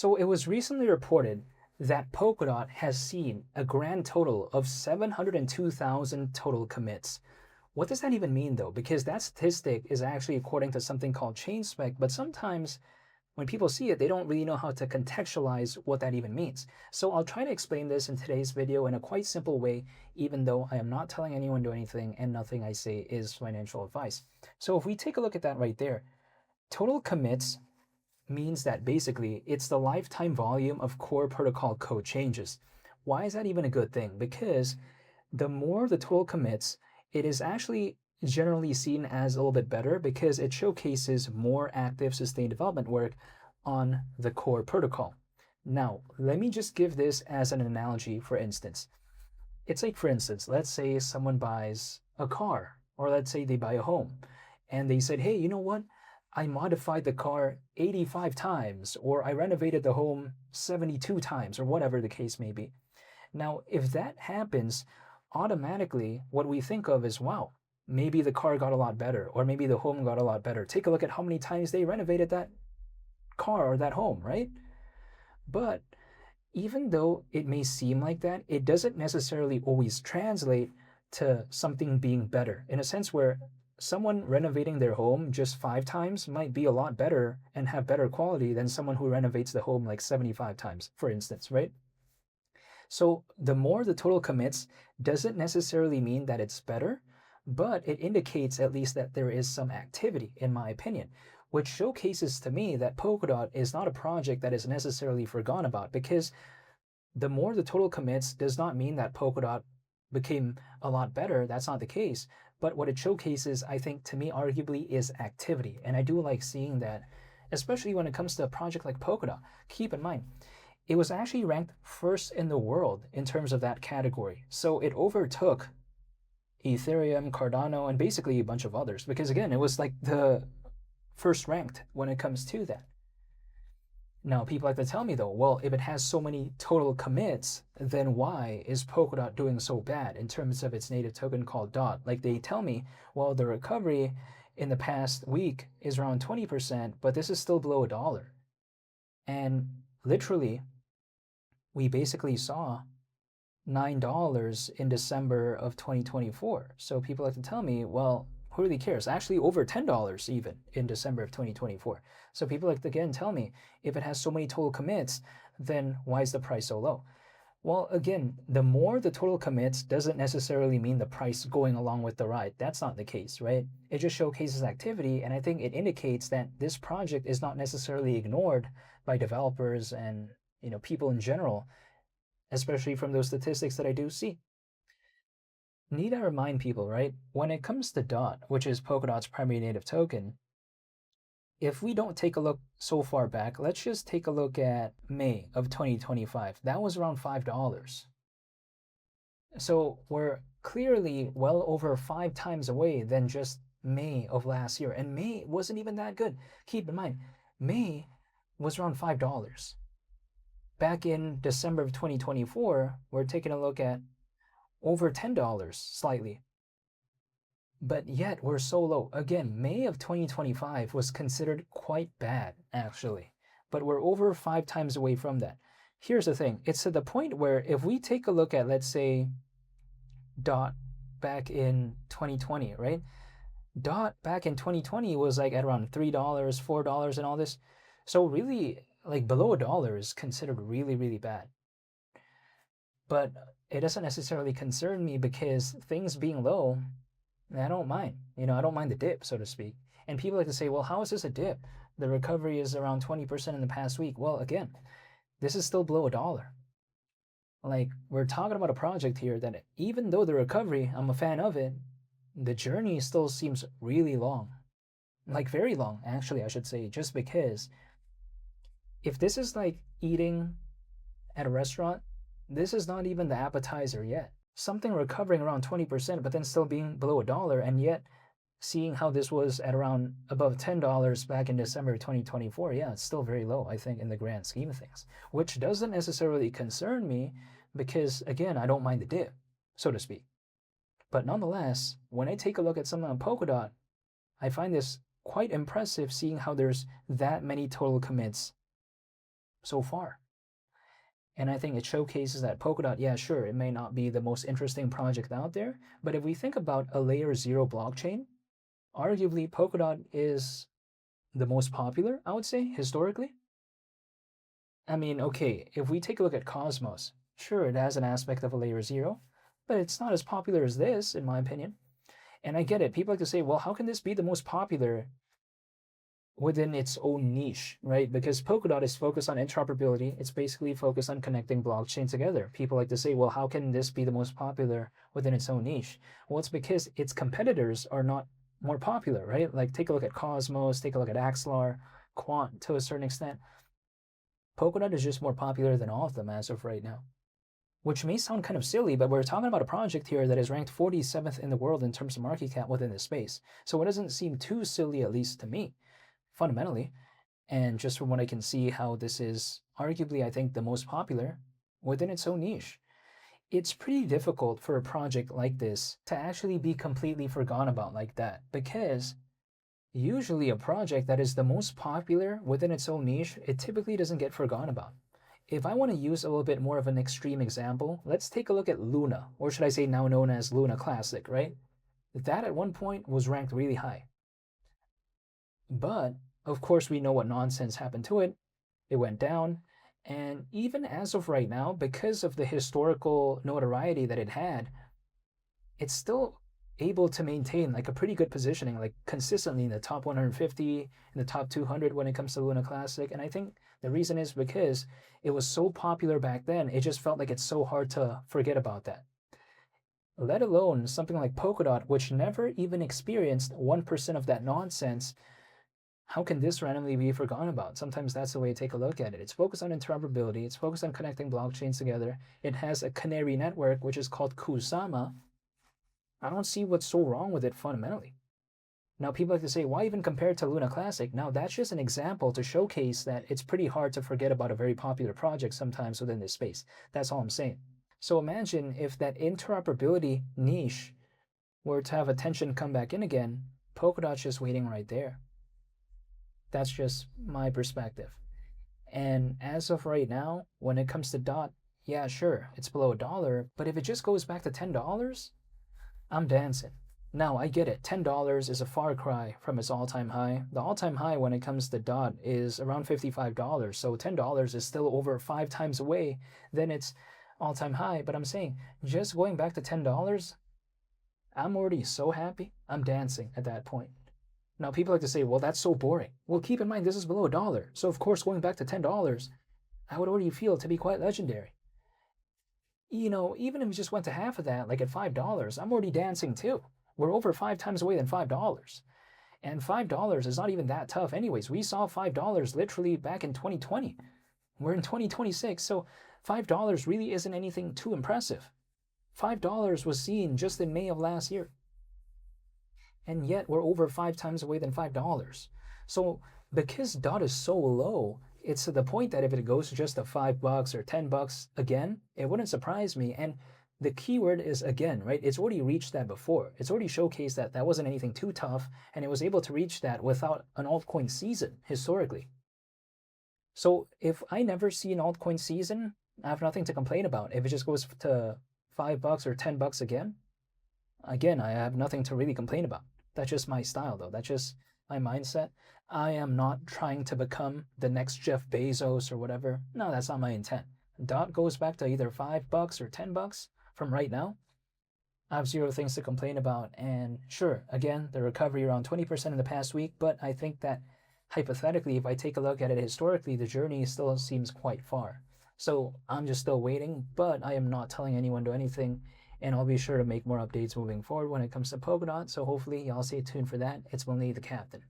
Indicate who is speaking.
Speaker 1: So it was recently reported that Polkadot has seen a grand total of 702,000 total commits. What does that even mean though? Because that statistic is actually according to something called ChainSpec, but sometimes when people see it, they don't really know how to contextualize what that even means. So I'll try to explain this in today's video in a quite simple way, even though I am not telling anyone to do anything and nothing I say is financial advice. So if we take a look at that right there, total commits means that basically it's the lifetime volume of core protocol code changes. Why is that even a good thing? Because the more the total commits, it is actually generally seen as a little bit better because it showcases more active sustained development work on the core protocol. Now, let me just give this as an analogy, for instance. It's like, for instance, let's say someone buys a car, or let's say they buy a home, and they said, hey, you know what? I modified the car 85 times, or I renovated the home 72 times, or whatever the case may be. Now, if that happens, automatically what we think of is, wow, maybe the car got a lot better, or maybe the home got a lot better. Take a look at how many times they renovated that car or that home, right? But even though it may seem like that, it doesn't necessarily always translate to something being better, in a sense where someone renovating their home just 5 times might be a lot better and have better quality than someone who renovates the home like 75 times, for instance, right? So the more the total commits doesn't necessarily mean that it's better, but it indicates at least that there is some activity, in my opinion, which showcases to me that Polkadot is not a project that is necessarily forgotten about, because the more the total commits does not mean that Polkadot became a lot better. That's not the case. But what it showcases, I think, to me, arguably, is activity. And I do like seeing that, especially when it comes to a project like Polkadot. Keep in mind, it was actually ranked first in the world in terms of that category. So it overtook Ethereum, Cardano, and basically a bunch of others. Because again, it was like the first ranked when it comes to that. Now, people like to tell me though, well, if it has so many total commits, then why is Polkadot doing so bad in terms of its native token called DOT? Like they tell me, well, the recovery in the past week is around 20%, but this is still below $1. And literally, we basically saw $9 in December of 2024. So people like to tell me, well, who really cares? Actually, over $10 even in December of 2024. So people like to again tell me, if it has so many total commits, then why is the price so low? Well, again, the more the total commits doesn't necessarily mean the price going along with the ride. That's not the case, right? It just showcases activity, and I think it indicates that this project is not necessarily ignored by developers and people in general, especially from those statistics that I do see. Need I remind people, right? When it comes to DOT, which is Polkadot's primary native token, if we don't take a look so far back, let's just take a look at May of 2025. That was around $5. So we're clearly well over 5 times away than just May of last year. And May wasn't even that good. Keep in mind, May was around $5. Back in December of 2024, we're taking a look at over $10 slightly. But yet we're so low. Again, May of 2025 was considered quite bad, actually. But we're over 5 times away from that. Here's the thing. It's to the point where if we take a look at, let's say, DOT back in 2020, right? DOT back in 2020 was like at around $3, $4 and all this. So really, like below $1 is considered really, really bad. But it doesn't necessarily concern me because things being low, I don't mind. I don't mind the dip, so to speak. And people like to say, well, how is this a dip? The recovery is around 20% in the past week. Well, again, this is still below $1. Like, we're talking about a project here that even though the recovery, I'm a fan of it, the journey still seems really long. Like, very long, actually, I should say, just because if this is like eating at a restaurant, this is not even the appetizer yet. Something recovering around 20%, but then still being below $1, and yet seeing how this was at around above $10 back in December 2024, yeah, it's still very low, I think, in the grand scheme of things, which doesn't necessarily concern me because, again, I don't mind the dip, so to speak. But nonetheless, when I take a look at something on Polkadot, I find this quite impressive seeing how there's that many total commits so far. And I think it showcases that Polkadot, yeah, sure, it may not be the most interesting project out there, but if we think about a layer zero blockchain, arguably Polkadot is the most popular, I would say, historically. I mean, okay, if we take a look at Cosmos, sure, it has an aspect of a layer zero, but it's not as popular as this, in my opinion. And I get it. People like to say, well, how can this be the most popular within its own niche, right? Because Polkadot is focused on interoperability. It's basically focused on connecting blockchains together. People like to say, well, how can this be the most popular within its own niche? Well, it's because its competitors are not more popular, right? Like take a look at Cosmos, take a look at Axelar, Quant to a certain extent. Polkadot is just more popular than all of them as of right now. Which may sound kind of silly, but we're talking about a project here that is ranked 47th in the world in terms of market cap within this space. So it doesn't seem too silly, at least to me, fundamentally. And just from what I can see, how this is arguably, I think, the most popular within its own niche. It's pretty difficult for a project like this to actually be completely forgotten about like that, because usually a project that is the most popular within its own niche, it typically doesn't get forgotten about. If I want to use a little bit more of an extreme example, let's take a look at Luna, or should I say now known as Luna Classic, right? That at one point was ranked really high. But, of course, we know what nonsense happened to it. It went down. And even as of right now, because of the historical notoriety that it had, it's still able to maintain like a pretty good positioning, like consistently in the top 150, in the top 200 when it comes to Luna Classic. And I think the reason is because it was so popular back then, it just felt like it's so hard to forget about that. Let alone something like Polkadot, which never even experienced 1% of that nonsense. How can this randomly be forgotten about? Sometimes that's the way to take a look at it. It's focused on interoperability. It's focused on connecting blockchains together. It has a canary network, which is called Kusama. I don't see what's so wrong with it fundamentally. Now, people like to say, why even compare it to Luna Classic? Now, that's just an example to showcase that it's pretty hard to forget about a very popular project sometimes within this space. That's all I'm saying. So imagine if that interoperability niche were to have attention come back in again, Polkadot's just waiting right there. That's just my perspective. And as of right now, when it comes to DOT, yeah, sure, it's below $1, but if it just goes back to $10, I'm dancing. Now, I get it, $10 is a far cry from its all-time high. The all-time high when it comes to DOT is around $55, so $10 is still over 5 times away than its all-time high. But I'm saying, just going back to $10, I'm already so happy, I'm dancing at that point. Now, people like to say, well, that's so boring. Well, keep in mind, this is below $1. So, of course, going back to $10, I would already feel to be quite legendary. You know, even if we just went to half of that, like at $5, I'm already dancing too. We're over 5 times away than $5. And $5 is not even that tough anyways. We saw $5 literally back in 2020. We're in 2026, so $5 really isn't anything too impressive. $5 was seen just in May of last year. And yet we're over 5 times away than $5. So because DOT is so low, it's to the point that if it goes just to $5 or $10 again, it wouldn't surprise me. And the keyword is again, right? It's already reached that before. It's already showcased that that wasn't anything too tough, and it was able to reach that without an altcoin season historically. So if I never see an altcoin season, I have nothing to complain about. If it just goes to $5 or $10 again, I have nothing to really complain about. That's just my style, though. That's just my mindset. I am not trying to become the next Jeff Bezos or whatever. No, that's not my intent. DOT goes back to either $5 or $10 from right now. I have 0 things to complain about. And sure, again, the recovery around 20% in the past week, but I think that hypothetically, if I take a look at it historically, the journey still seems quite far. So I'm just still waiting, but I am not telling anyone to anything. And I'll be sure to make more updates moving forward when it comes to Polkadot. So hopefully y'all stay tuned for that. It's only the captain.